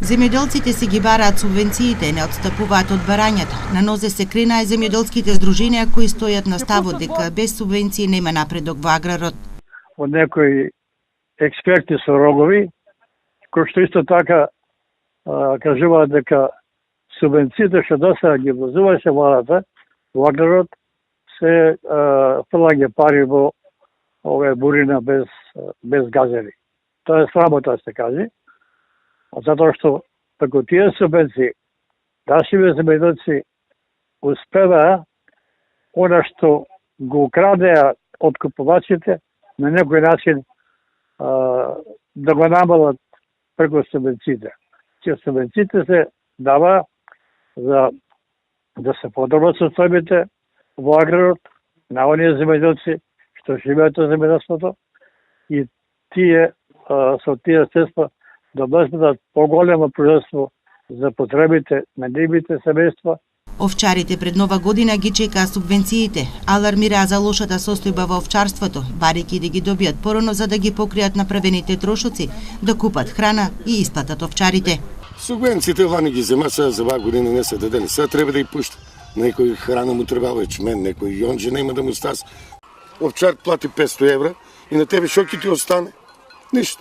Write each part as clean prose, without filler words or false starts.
Земјоделците си ги бараат субвенциите, не отстапуваат од барањата. На нозе се кренаа земјоделските здруженија кои стојат на ставот дека без субвенции нема напредок во аграрот. Од некои експерти со рогови, кои што исто така кажуваат дека субвенциите што досега ги возуваше владата во аграрот се фрлање пари во овие бурина без газери. Тоа е срамота, се каже. Затоа што преку тие субвенции нашите земјоделци успеваа она што го украдеа од купувачите на некој начин да го намалат преку субвенциите. Че субвенциите се дава за да се подобрат состојбите во аграрот на оние земјоделци што живеат од земјоделството и тие со тие средства да обезбедат поголемо производство за потребите на нивните семејства. Овчарите пред нова година ги чекаа субвенциите. Алармираа за лошата состојба во овчарството, барејќи да ги добијат порано за да ги покријат направените трошоци, да купат храна и исплатат овчарите. Субвенциите вани ги зема, сега за оваа година не се дадени. Сега треба да ги пушта. Некој храна му требава ечмен, некој јонџе нема да му стас. Овчар плати 500 евра и на тебе шо ќе ти остане? Ништо.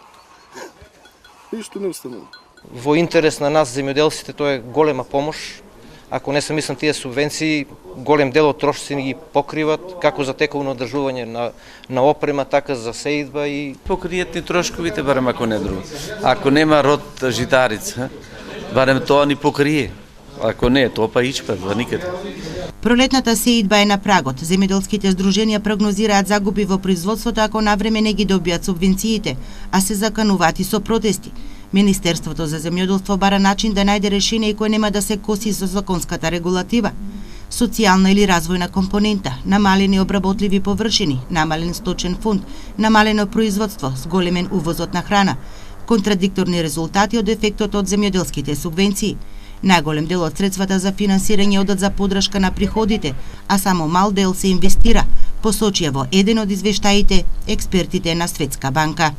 Ништо не останува. Во интерес на нас, земјоделците, тоа е голема помош. Ако не се мислам тие субвенции, голем дел од трошоци ни ги покриват, како за тековно одржување на опрема, така за сеидба и покријат ни трошковите, барем ако не друго. Ако нема род житарица, барем тоа ни покрие. Ако не, тоа па ичпа, за никаде. Пролетната сеидба е на прагот. Земјоделските здруженија прогнозираат загуби во производството ако навреме не ги добијат субвенциите, а се закануваат и со протести. Министерството за земјоделство бара начин да најде решение кој нема да се коси со законската регулатива. Социјална или развојна компонента, намалени обработливи површини, намален сточен фонд, намалено производство, зголемен увозот на храна, контрадикторни резултати од ефектот од земјоделските субвенции. Најголем дел од средствата за финансирање одат за поддршка на приходите, а само мал дел се инвестира, посочија во еден од извештаите експертите на Светска банка.